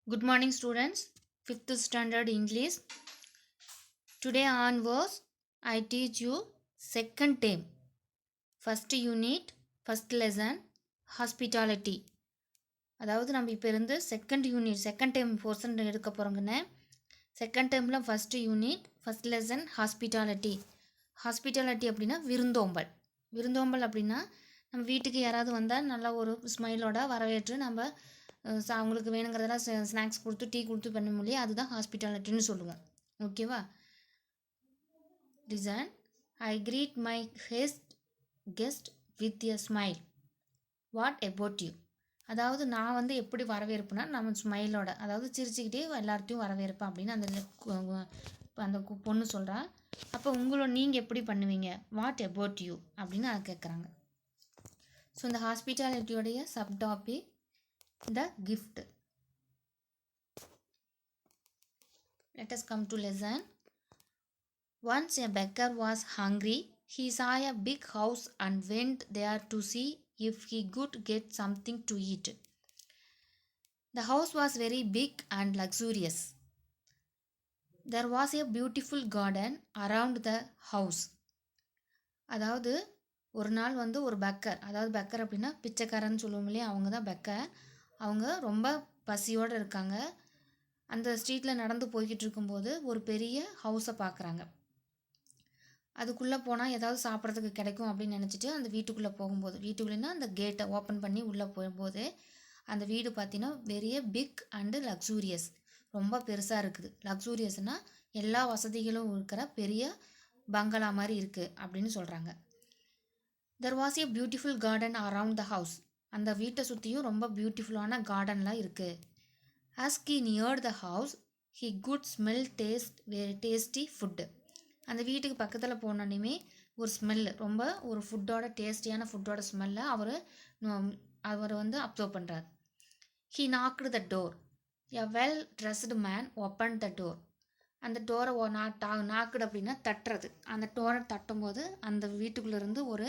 Good morning, students. Fifth standard English. Today onwards, I teach you second term, first unit, first lesson, hospitality. அதாவது நம்ம இப்போ இருந்து second unit second time portion எடுக்க போகிறோங்கண்ணே. Second டைமில் first unit first lesson hospitality. Hospitality அப்படின்னா விருந்தோம்பல். விருந்தோம்பல் அப்படின்னா நம்ம வீட்டுக்கு யாராவது வந்தால் நல்லா ஒரு ஸ்மைலோட வரவேற்று நம்ம அவங்களுக்கு வேணுங்கிறதெல்லாம் ஸ்நாக்ஸ் கொடுத்து டீ கொடுத்து பண்ண முடியும். அதுதான் ஹாஸ்பிட்டாலிட்டின்னு சொல்லுவோம். ஓகேவா? Listen. I greet my guest with a smile. What about you? அதாவது நான் வந்து எப்படி வரவேற்புனா நம்ம ஸ்மைலோட, அதாவது சிரிச்சுக்கிட்டே எல்லார்ட்டையும் வரவேற்பேன் அப்படின்னு அந்த பொண்ணு சொல்கிறா. அப்போ நீங்கள் எப்படி பண்ணுவீங்க? வாட் அபவுட் யூ அப்படின்னு அதை கேட்குறாங்க. ஸோ இந்த ஹாஸ்பிட்டாலிட்டியோடைய sub topic the gift. Let us come to lesson. Once a beggar was hungry. He saw a big house and went there to see if he could get something to eat. The house was very big and luxurious. There was a beautiful garden around the house. அதாவது ஒரு நாள் வந்து ஒரு beggar, அதாவது beggar அப்படின்னா பிச்சைக்காரன்னு சொல்லுவோம் இல்லையா, அவங்க தான் பெக்கர். அவங்க ரொம்ப பசியோடு இருக்காங்க. அந்த ஸ்ட்ரீட்டில் நடந்து போய்கிட்டு இருக்கும்போது ஒரு பெரிய ஹவுஸை பார்க்குறாங்க. அதுக்குள்ளே போனால் ஏதாவது சாப்பிட்றதுக்கு கிடைக்கும் அப்படின்னு நினச்சிட்டு அந்த வீட்டுக்குள்ளே போகும்போது, வீட்டுக்குள்ளேன்னா அந்த கேட்டை ஓப்பன் பண்ணி உள்ளே போகும்போது அந்த வீடு பார்த்தீங்கன்னா வெரி பிக் அண்டு லக்ஸூரியஸ், ரொம்ப பெருசாக இருக்குது. லக்ஸூரியஸ்னால் எல்லா வசதிகளும் இருக்கிற பெரிய பங்களா மாதிரி இருக்குது அப்படின்னு சொல்கிறாங்க. There was a beautiful garden around the house. அந்த வீட்டை சுற்றியும் ரொம்ப பியூட்டிஃபுல்லான கார்டன்லாம் இருக்குது. As he near the house he could smell tasty food. அந்த வீட்டுக்கு பக்கத்தில் போனோன்னே ஒரு ஸ்மெல்லு, ரொம்ப ஒரு ஃபுட்டோட டேஸ்டியான ஃபுட்டோட ஸ்மெல்லை அவர் வந்து அப்சர்வ் பண்ணுறார். He knocked the door. A well dressed man open the door. அந்த டோரை நாக்குடு அப்படின்னா தட்டுறது. அந்த டோரை தட்டும்போது அந்த வீட்டுக்குள்ளேருந்து ஒரு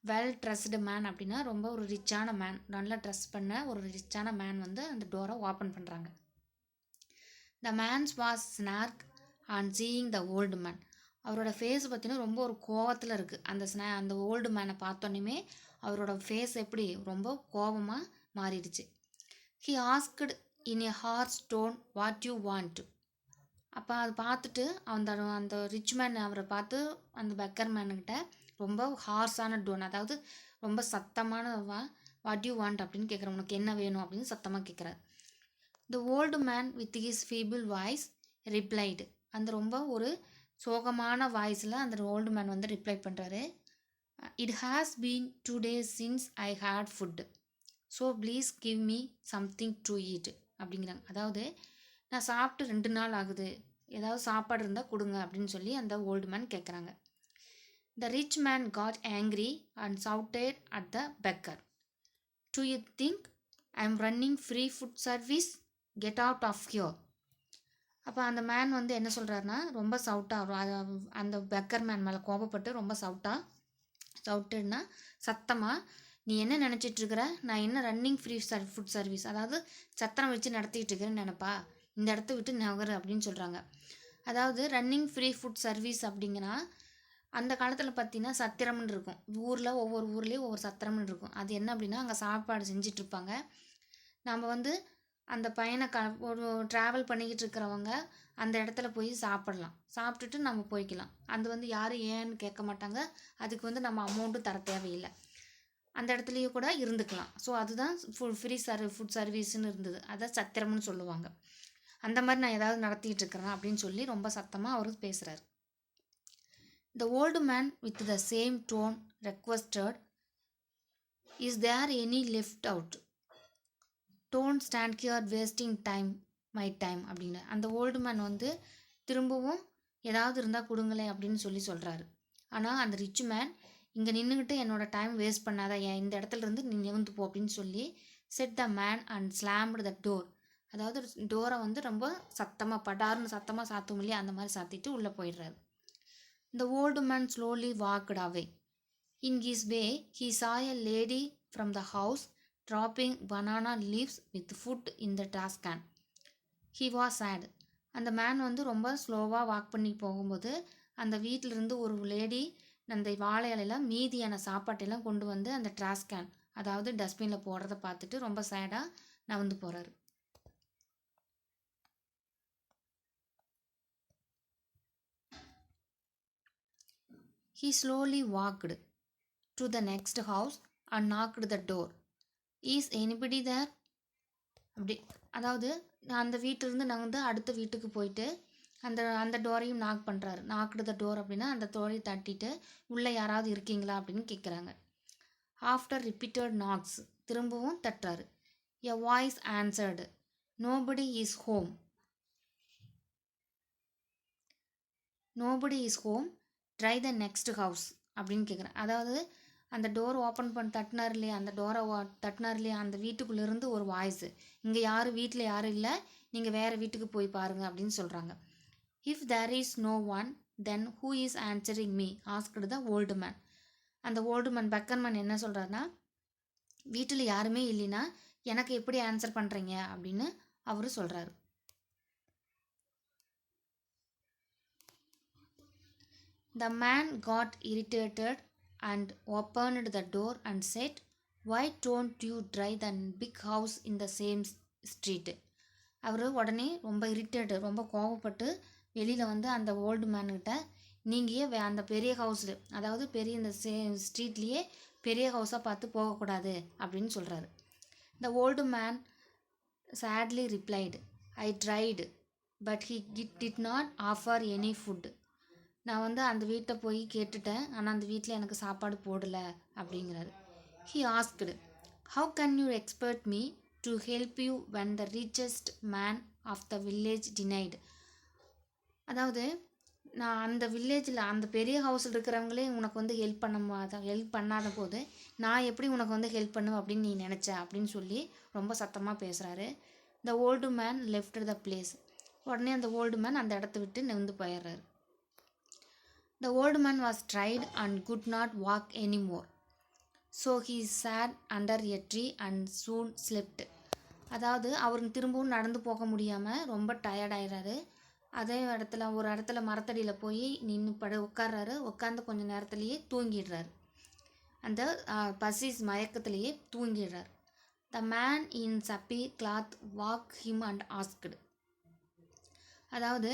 வெல் ட்ரெஸ்டு மேன் அப்படின்னா ரொம்ப ஒரு ரிச்சான மேன், நல்லா ட்ரெஸ் பண்ண ஒரு ரிச்சான மேன் வந்து அந்த டோரை ஓப்பன் பண்ணுறாங்க. The man's was snark and seeing the old man. அவரோட ஃபேஸ் பார்த்தீங்கன்னா ரொம்ப ஒரு கோவத்தில் இருக்குது. அந்த ஓல்டு மேனை பார்த்தோன்னே அவரோட ஃபேஸ் எப்படி ரொம்ப கோபமாக மாறிடுச்சு. He asked in a harsh tone what you want. அப்போ அதை பார்த்துட்டு அந்த ரிச் மேன் அவரை பார்த்து அந்த பெக்கர் மேனுக்கிட்ட ரொம்ப ஹார்ஸான டோன், அதாவது ரொம்ப சத்தமான வாட் யூ வாண்ட் அப்படின்னு கேட்குற, உனக்கு என்ன வேணும் அப்படின்னு சத்தமாக கேட்குறாரு. The old man with his feeble voice replied. அந்த ரொம்ப ஒரு சோகமான வாய்ஸில் அந்த ஓல்டு மேன் வந்து ரிப்ளை பண்ணுறாரு. It has been 2 days since I had food, so please give me something to eat அப்படிங்கிறாங்க. அதாவது நான் சாப்பிட்டு 2 நாள் ஆகுது, ஏதாவது சாப்பாடு இருந்தால் கொடுங்க அப்படின்னு சொல்லி அந்த ஓல்டு மேன் கேட்குறாங்க. The rich man got angry and shouted at the beggar. Do you think I am running free food service, get out of here. அப்போ அந்த மேன் வந்து என்ன சொல்கிறாருன்னா ரொம்ப சவுட்டாக, அந்த பெக்கர் மேன் மேலே கோபப்பட்டு ரொம்ப சவுட்டட்னா சத்தமாக, நீ என்ன நினச்சிட்ருக்கிற, நான் என்ன ரன்னிங் ஃப்ரீ ஃபுட் சர்வீஸ், அதாவது சத்திரம் வச்சு நடத்திக்கிட்டு இருக்கிறேன்னு நினப்பா, இந்த இடத்த விட்டு நகரு அப்படின்னு சொல்கிறாங்க. அதாவது ரன்னிங் ஃப்ரீ ஃபுட் சர்வீஸ் அப்படிங்கன்னா அந்த காலத்தில் பார்த்தீங்கன்னா சத்திரம்னு இருக்கும். ஒவ்வொரு ஊர்லேயும் ஒவ்வொரு சத்திரம்னு இருக்கும். அது என்ன அப்படின்னா அங்கே சாப்பாடு செஞ்சிட்ருப்பாங்க. நம்ம வந்து அந்த ஒரு ட்ராவல் பண்ணிக்கிட்டு இருக்கிறவங்க அந்த இடத்துல போய் சாப்பிட்லாம், சாப்பிட்டுட்டு நம்ம போய்க்கலாம். அது வந்து யாரும் ஏன்னு கேட்க மாட்டாங்க. அதுக்கு வந்து நம்ம அமௌண்ட்டும் தர தேவையில்லை, அந்த இடத்துலையும் கூட இருந்துக்கலாம். ஸோ அதுதான் ஃப்ரீ ஃபுட் சர்வீஸ்ன்னு இருந்தது, அதான் சத்திரம்னு சொல்லுவாங்க. அந்த மாதிரி நான் ஏதாவது நடத்திக்கிட்டு இருக்கிறேன் அப்படின்னு சொல்லி ரொம்ப சத்தமாக அவர் பேசுகிறார். The old man with the same tone requested, is there any left out, don't stand here wasting my time அப்படின்னு அந்த ஓல்டு மேன் வந்து திரும்பவும் ஏதாவது இருந்தால் கொடுங்களேன் அப்படின்னு சொல்கிறாரு. ஆனால் அந்த ரிச் மேன், இங்கே நின்றுக்கிட்டு என்னோடய டைம் வேஸ்ட் பண்ணாத, இந்த இடத்துல இருந்து நீ நிமிந்து போ அப்படின்னு சொல்லி said the man and slammed the door. அதாவது டோரை வந்து ரொம்ப சத்தமாக படார்னு சத்தமாக சாத்தும் இல்லையா, அந்த மாதிரி சாத்திட்டு உள்ளே போயிடுறாரு. The old man slowly walked away. In his way, he saw a lady from the house dropping banana leaves with food in the trash can. He was sad. அந்த மேன் வந்து ரொம்ப ஸ்லோவாக வாக் பண்ணி போகும்போது அந்த வீட்டிலிருந்து ஒரு லேடி அந்த வாழை இலையில மீதியான சாப்பாட்டெல்லாம் கொண்டு வந்து அந்த ட்ராஷ் கேன், அதாவது டஸ்ட்பினில் போடுறத பார்த்துட்டு ரொம்ப சேடாக நகர்ந்து போகிறாரு. He slowly walked to the next house and knocked the door. Is anybody there? அப்படி, அதாவது அந்த வீட்டிலிருந்து நகர்ந்து அடுத்த வீட்டுக்கு போயிட்டு அந்த அந்த டோரையும் நாக் பண்ணுறாரு. நாக்டு த டோர் அப்படின்னா அந்த டோரை தட்டிட்டு உள்ளே யாராவது இருக்கீங்களா அப்படின்னு கேட்குறாங்க. ஆஃப்டர் ரிப்பீட்டட் நாக்ஸ், திரும்பவும் தட்டுறாரு. A voice answered, nobody is home. Nobody is home, try the next house அப்படின்னு கேட்குறேன். அதாவது அந்த டோர் ஓப்பன் பண்ணி தட்டினார் இல்லையா, அந்த டோரை தட்டினார் இல்லையா, அந்த வீட்டுக்குள்ளேருந்து ஒரு வாய்ஸு, இங்கே யாரும் வீட்டில் யாரும் இல்லை, நீங்கள் வேறு வீட்டுக்கு போய் பாருங்கள் அப்படின்னு சொல்கிறாங்க. If there is no one then who is answering me asked the old man. அந்த ஓல்டு மேன் பெக்கர்மேன் என்ன சொல்கிறாருன்னா, வீட்டில் யாருமே இல்லைன்னா எனக்கு எப்படி ஆன்சர் பண்ணுறீங்க அப்படின்னு அவர் சொல்கிறாரு. The man got irritated and opened the door and said, "Why don't you try the big house in the same street?" அவர் உடனே ரொம்ப இரிட்டேட்டு, ரொம்ப கோபப்பட்டு வெளியில் வந்து அந்த ஓல்டு மேன்கிட்ட, நீங்கள் அந்த பெரிய ஹவுஸில், அதாவது பெரிய இந்த ஸ்ட்ரீட்லேயே பெரிய ஹவுஸாக பார்த்து போகக்கூடாது அப்படின்னு சொல்கிறாரு. The old man sadly replied, "I tried, but he did not offer any food." நான் வந்து அந்த வீட்டை போய் கேட்டுட்டேன், ஆனால் அந்த வீட்டில் எனக்கு சாப்பாடு போடலை அப்படிங்கிறாரு. He asked, how can you expect me to help you when the richest man of the village denied. அதாவது நான் அந்த வில்லேஜில் அந்த பெரிய ஹவுஸில் இருக்கிறவங்களே உனக்கு வந்து ஹெல்ப் பண்ணாத போது நான் எப்படி உனக்கு வந்து ஹெல்ப் பண்ணுவேன் அப்படின்னு நீ நினச்ச அப்படின்னு சொல்லி ரொம்ப சத்தமாக பேசுகிறாரு. த old man left the place. உடனே அந்த ஓல்டு மேன் அந்த இடத்த விட்டு நெந்து போயிடுறாரு. The old man was tired and could not walk anymore. So he sat under a tree and soon slept. அதாவது அவருக்கு திரும்பவும் நடந்து போக முடியாமல் ரொம்ப டயர்டாயிடுறாரு. அதே ஒரு இடத்துல மரத்தடியில் போய் நின்று உட்கார்றாரு. உட்காந்து கொஞ்சம் நேரத்துலேயே தூங்கிடுறாரு. அந்த பசி மயக்கத்திலேயே தூங்கிடுறார். த man in shabby cloth walk him and asked. அதாவது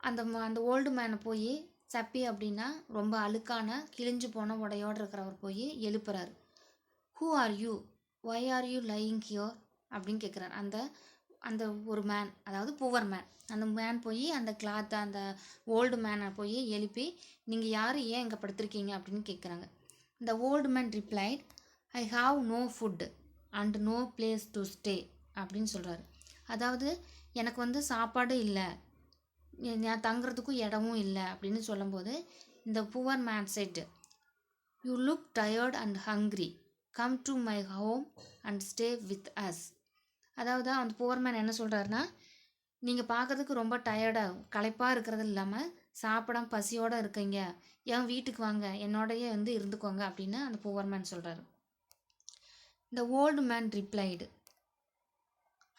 அந்த ஓல்டு மேனை போய், சப்பி அப்படின்னா ரொம்ப அழுக்கான கிழிஞ்சு போன உடையோடு இருக்கிறவர் போய் எழுப்புறாரு. Who are you, why are you lying here அப்படின்னு கேட்குறாரு. அந்த ஒரு மேன், அதாவது புவர் மேன், அந்த மேன் போய் அந்த கிளாத்தை அந்த ஓல்டு மேனை போய் எழுப்பி, நீங்கள் யார், ஏன் இங்கே படுத்திருக்கீங்க அப்படின்னு கேட்குறாங்க. The old man replied, I have no food and no place to stay அப்படின்னு சொல்கிறாரு. அதாவது எனக்கு வந்து சாப்பாடு இல்லை, நான் தங்குறதுக்கும் இடமும் இல்லை அப்படின்னு சொல்லும்போது, இந்த poor man set, you look tired and hungry, come to my home and stay with us. அதாவது அந்த புவர் மேன் என்ன சொல்கிறாருன்னா, நீங்கள் பார்க்கறதுக்கு ரொம்ப டயர்டாக களைப்பாக இருக்கிறது இல்லாமல் சாப்பிடாம பசியோடு இருக்கீங்க, என் வீட்டுக்கு வாங்க, என்னோடையே வந்து இருந்துக்கோங்க அப்படின்னு அந்த புவர் மேன் சொல்கிறாரு. The old man replied,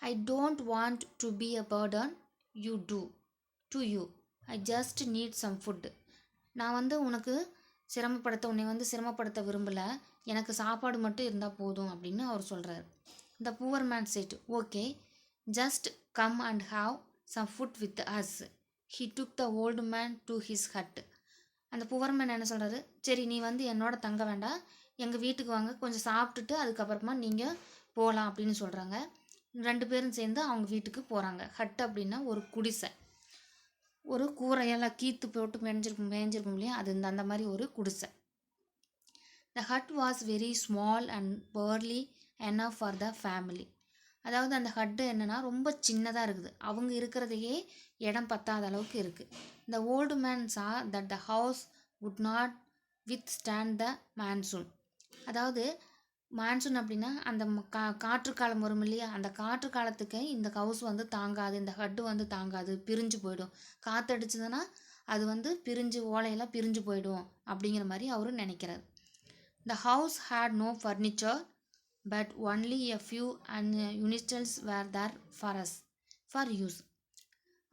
I don't want to be a burden you too to you, I just need some food. நான் வந்து உனக்கு உன்னை வந்து சிரமப்படுத்த விரும்பலை, எனக்கு சாப்பாடு மட்டும் இருந்தால் போதும் அப்படின்னு அவர் சொல்கிறார். The poor man said, okay, just come and have some food with us. He took the old man to his hut. அந்த புவர் மேன் என்ன சொல்கிறாரு, சரி நீ வந்து என்னோட தங்க வேண்டாம், எங்கள் வீட்டுக்கு வாங்க, கொஞ்சம் சாப்பிட்டுட்டு அதுக்கப்புறமா நீங்கள் போகலாம் அப்படின்னு சொல்கிறாங்க. 2 பேரும் சேர்ந்து அவங்க வீட்டுக்கு போகிறாங்க. ஹட் அப்படின்னா ஒரு குடிசை, ஒரு கூரையெல்லாம் கீத்து போட்டு மேய்ஞ்சிருக்கும் இல்லையா, அது அந்த மாதிரி ஒரு குடிசை. The hut was very small and barely enough for the family. அதாவது அந்த ஹட்டு என்னென்னா ரொம்ப சின்னதாக இருக்குது, அவங்க இருக்கிறதையே இடம் பத்தாத அளவுக்கு இருக்குது. த old man saw that the house would not with stand the monsoon. அதாவது மான்சூன் அப்படின்னா அந்த காற்று காலம் வரும் இல்லையா, அந்த காற்று காலத்துக்கு இந்த ஹவுஸ் வந்து தாங்காது, இந்த ஹட்டு வந்து தாங்காது, பிரிஞ்சு போயிடும். காற்றடிச்சதுன்னா அது வந்து பிரிஞ்சு ஓலையெல்லாம் பிரிஞ்சு போயிடும் அப்படிங்கிற மாதிரி அவர் நினைக்கிறார். The house had no furniture but only a few utensils were there for use.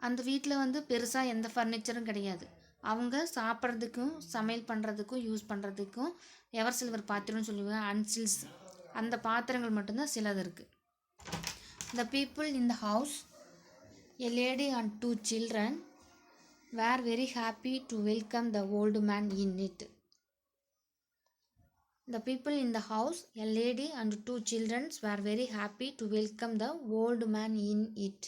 அந்த வீட்டில் வந்து பெருசாக எந்த ஃபர்னிச்சரும் கிடையாது. அவங்க சாப்பிட்றதுக்கும் சமையல் பண்ணுறதுக்கும் யூஸ் பண்ணுறதுக்கும் எவர் சில்வர் பாத்திரம்னு சொல்லுவேன், அன்சில்ஸ் அந்த பாத்திரங்கள் மட்டும்தான் சிலது இருக்குது. The people in the house, a lady and 2 children, were very happy to welcome the old man in it. The people in the house, a lady and 2 children, were very happy to welcome the old man in it.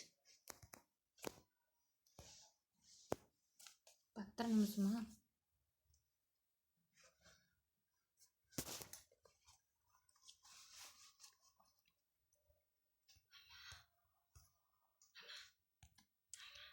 10 நிமிஷமா?